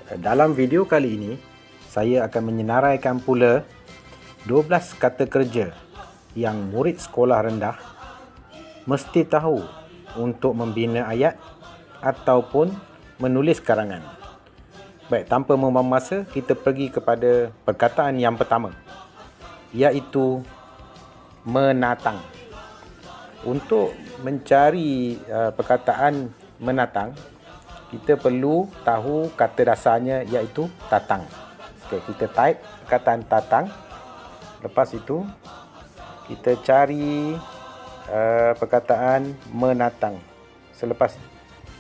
Dalam video kali ini, saya akan menyenaraikan pula 12 kata kerja yang murid sekolah rendah mesti tahu untuk membina ayat ataupun menulis karangan. Baik, tanpa membuang masa, kita pergi kepada perkataan yang pertama, iaitu menatang. Untuk mencari perkataan menatang, kita perlu tahu kata dasarnya, iaitu tatang. Okey, kita type perkataan tatang. Lepas itu kita cari perkataan menatang. Selepas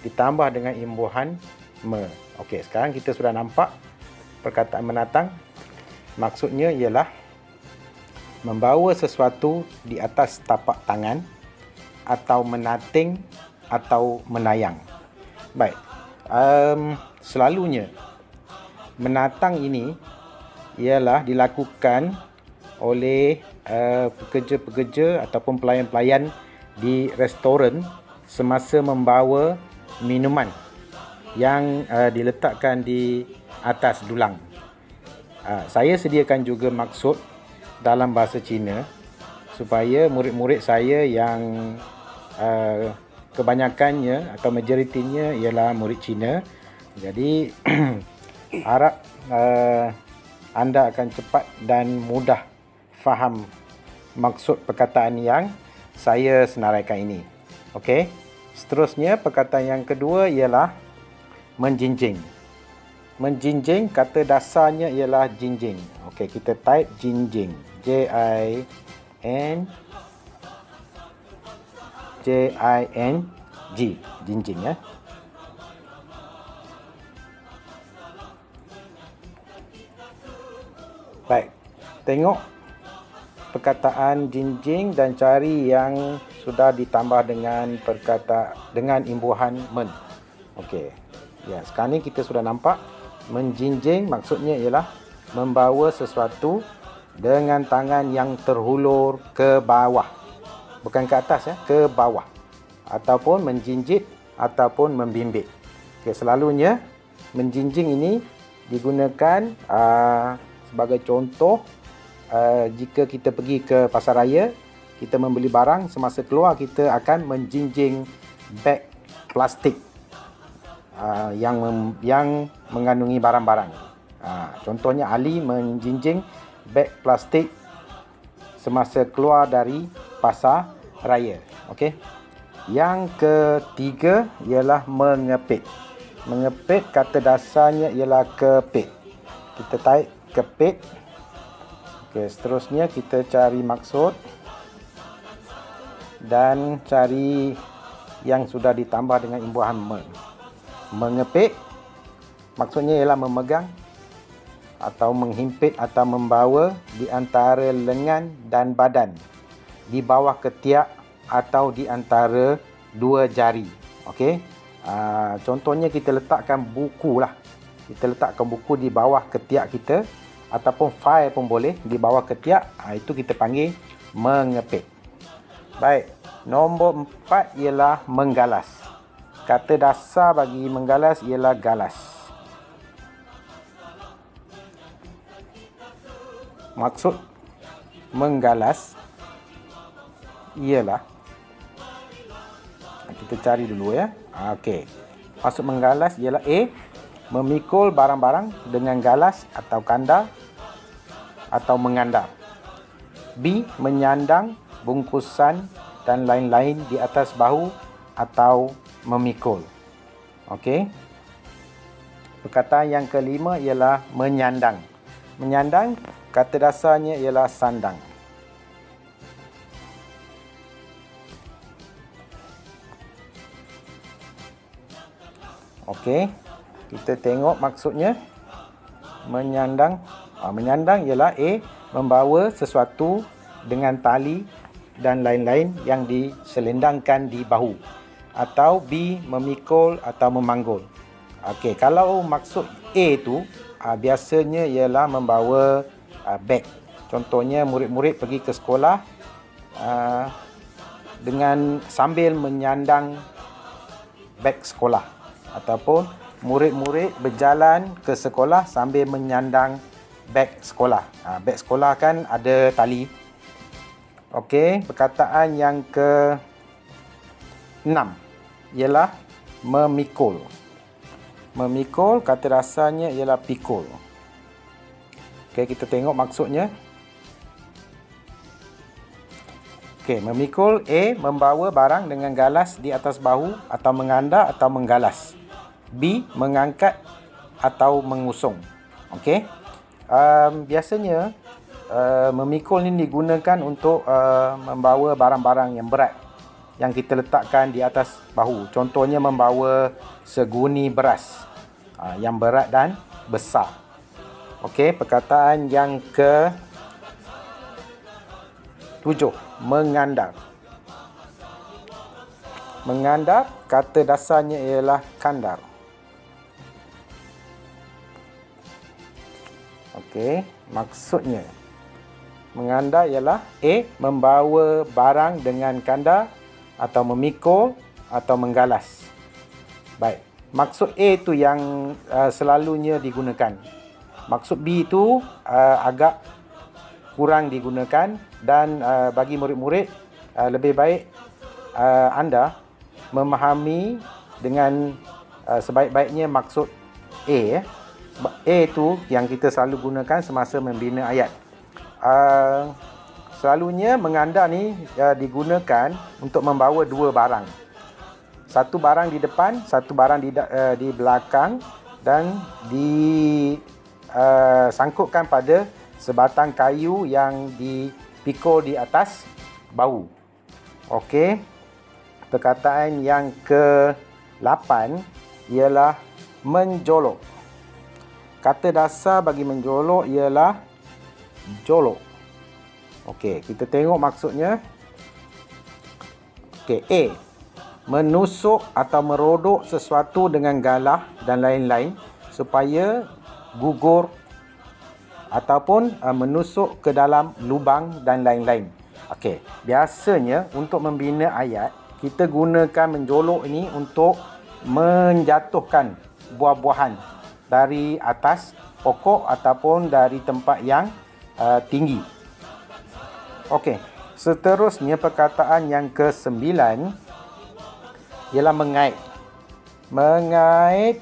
ditambah dengan imbuhan me. Okey, sekarang kita sudah nampak perkataan menatang. Maksudnya ialah membawa sesuatu di atas tapak tangan, atau menating, atau menayang. Baik, selalunya menatang ini ialah dilakukan oleh pekerja-pekerja ataupun pelayan-pelayan di restoran semasa membawa minuman yang diletakkan di atas dulang. Saya sediakan juga maksud dalam bahasa Cina supaya murid-murid saya yang kebanyakannya atau majoritinya ialah murid Cina. Jadi harap anda akan cepat dan mudah faham maksud perkataan yang saya senaraikan ini. Okey. Seterusnya, perkataan yang kedua ialah menjinjing. Menjinjing, kata dasarnya ialah jinjing. Okey, kita type jinjing. J-I-N-G. Jinjing, ya. Baik, tengok perkataan jinjing dan cari yang sudah ditambah dengan dengan imbuhan men. Okey. Ya, sekarang ni kita sudah nampak menjinjing maksudnya ialah membawa sesuatu dengan tangan yang terhulur ke bawah. Bukan ke atas, ya, ke bawah. Ataupun menjinjit ataupun membimbit. Okey, selalunya menjinjing ini digunakan sebagai contoh jika kita pergi ke pasar raya, kita membeli barang, semasa keluar kita akan menjinjing beg plastik yang mengandungi barang-barang. Contohnya Ali menjinjing beg plastik semasa keluar dari pasar raya. Okey. Yang ketiga ialah mengepit. Mengepit, kata dasarnya ialah kepit. Kita type kepit. Okey, seterusnya kita cari maksud dan cari yang sudah ditambah dengan imbuhan me. Mengepit maksudnya ialah memegang atau menghimpit atau membawa di antara lengan dan badan, di bawah ketiak atau di antara dua jari. Okey. Contohnya kita letakkan buku lah. Kita letakkan buku di bawah ketiak kita, ataupun fail pun boleh di bawah ketiak. Itu kita panggil mengepit. Baik, nombor 4 ialah menggalas. Kata dasar bagi menggalas ialah galas. Maksud menggalas ialah, kita cari dulu, ya. Okey. Maksud menggalas ialah A, memikul barang-barang dengan galas atau kandar atau mengandar. B, menyandang bungkusan dan lain-lain di atas bahu atau memikul. Okey. Perkataan yang kelima ialah menyandang. Menyandang, kata dasarnya ialah sandang. Okey, kita tengok maksudnya. Menyandang. Menyandang ialah A, membawa sesuatu dengan tali dan lain-lain yang diselendangkan di bahu. Atau B, memikul atau memanggul. Okey, kalau maksud A tu biasanya ialah membawa beg. Contohnya murid-murid pergi ke sekolah dengan sambil menyandang beg sekolah, ataupun murid-murid berjalan ke sekolah sambil menyandang beg sekolah. Beg sekolah kan ada tali. Okey, perkataan yang ke-6 ialah memikul. Memikul, kata dasarnya ialah pikul. Okey, kita tengok maksudnya. Okey, memikul. A. Membawa barang dengan galas di atas bahu atau menganda atau menggalas. B. Mengangkat atau mengusung. Okey. Biasanya memikul ni digunakan untuk membawa barang-barang yang berat yang kita letakkan di atas bahu. Contohnya membawa seguni beras yang berat dan besar. Okey, perkataan yang ke-7, mengandar. Mengandar, kata dasarnya ialah kandar. Okey, maksudnya mengandar ialah A. Membawa barang dengan kandar atau memikul atau menggalas. Baik, maksud A tu yang selalunya digunakan. Maksud B tu agak kurang digunakan dan bagi murid-murid lebih baik anda memahami dengan sebaik-baiknya maksud A. Sebab A tu yang kita selalu gunakan semasa membina ayat. Selalunya mengandar ni digunakan untuk membawa dua barang. Satu barang di depan, satu barang di belakang dan disangkutkan pada sebatang kayu yang dipikul di atas bahu. Okey. Perkataan yang ke-8 ialah menjolok. Kata dasar bagi menjolok ialah jolok. Okey, kita tengok maksudnya. Okey, A. Menusuk atau merodok sesuatu dengan galah dan lain-lain supaya gugur ataupun menusuk ke dalam lubang dan lain-lain. Okey, biasanya untuk membina ayat, kita gunakan menjolok ini untuk menjatuhkan buah-buahan dari atas pokok ataupun dari tempat yang tinggi. Okey, seterusnya perkataan yang ke-9 ialah mengait. Mengait,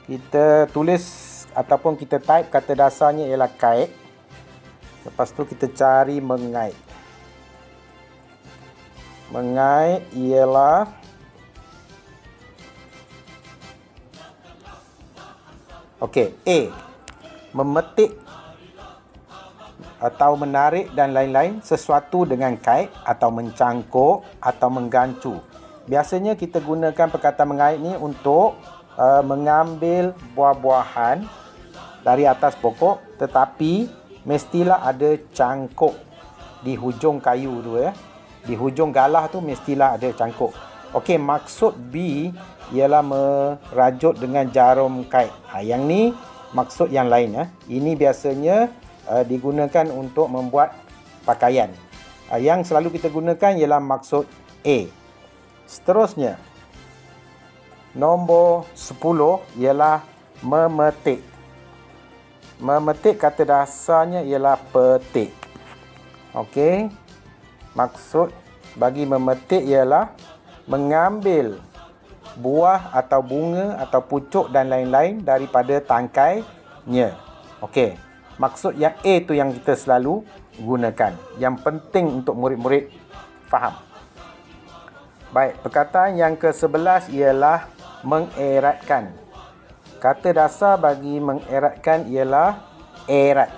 kita tulis ataupun kita type kata dasarnya ialah kait. Lepas tu kita cari mengait. Mengait ialah okey, A. Memetik atau menarik dan lain-lain sesuatu dengan kait atau mencangkuk atau menggancu. Biasanya kita gunakan perkataan mengait ni untuk mengambil buah-buahan dari atas pokok, tetapi mestilah ada cangkuk di hujung kayu tu ya. Di hujung galah tu mestilah ada cangkuk. Okey, maksud B ialah merajut dengan jarum kait. Yang ni maksud yang lain ya. Ini biasanya digunakan untuk membuat pakaian. Yang selalu kita gunakan ialah maksud A. Seterusnya, nombor 10 ialah memetik. Memetik kata dasarnya ialah petik. Okey. Maksud bagi memetik ialah mengambil buah atau bunga atau pucuk dan lain-lain daripada tangkainya. Okey. Maksud yang A tu yang kita selalu gunakan. Yang penting untuk murid-murid faham. Baik, perkataan yang ke-11 ialah mengeratkan. Kata dasar bagi mengeratkan ialah erat.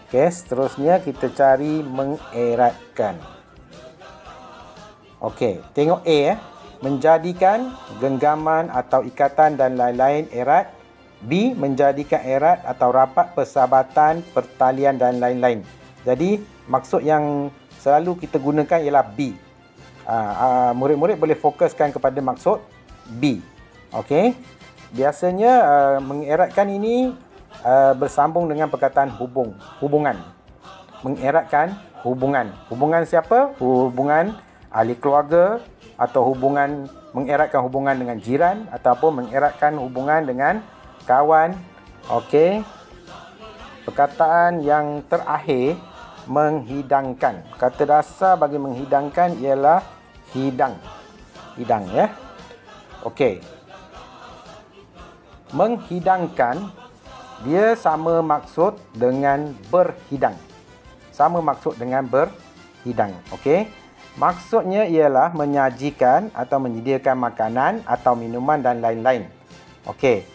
Okey, seterusnya kita cari mengeratkan. Okey, tengok A ya. Menjadikan genggaman atau ikatan dan lain-lain erat. B. Menjadikan erat atau rapat persahabatan, pertalian dan lain-lain. Jadi, maksud yang selalu kita gunakan ialah B. Murid-murid boleh fokuskan kepada maksud B. Okey. Biasanya mengeratkan ini bersambung dengan perkataan hubungan. Mengeratkan hubungan. Hubungan siapa? Hubungan ahli keluarga atau hubungan mengeratkan hubungan dengan jiran ataupun mengeratkan hubungan dengan kawan. Okey. Perkataan yang terakhir, menghidangkan. Kata dasar bagi menghidangkan ialah hidang. Hidang, ya. Okey. Menghidangkan dia sama maksud dengan berhidang. Sama maksud dengan berhidang. Okey. Maksudnya ialah menyajikan atau menyediakan makanan atau minuman dan lain-lain. Okey.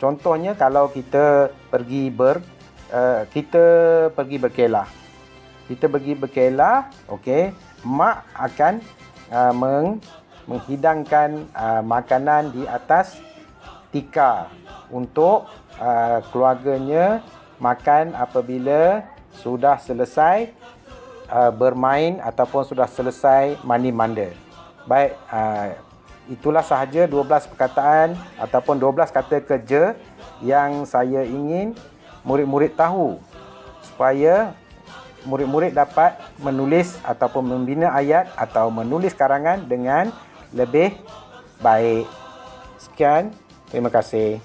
Contohnya kalau kita pergi berkelah. Kita pergi berkelah, okey, mak akan menghidangkan makanan di atas tikar untuk keluarganya makan apabila sudah selesai bermain ataupun sudah selesai mandi manda. Baik, itulah sahaja 12 perkataan ataupun 12 kata kerja yang saya ingin murid-murid tahu supaya murid-murid dapat menulis ataupun membina ayat atau menulis karangan dengan lebih baik. Sekian, terima kasih.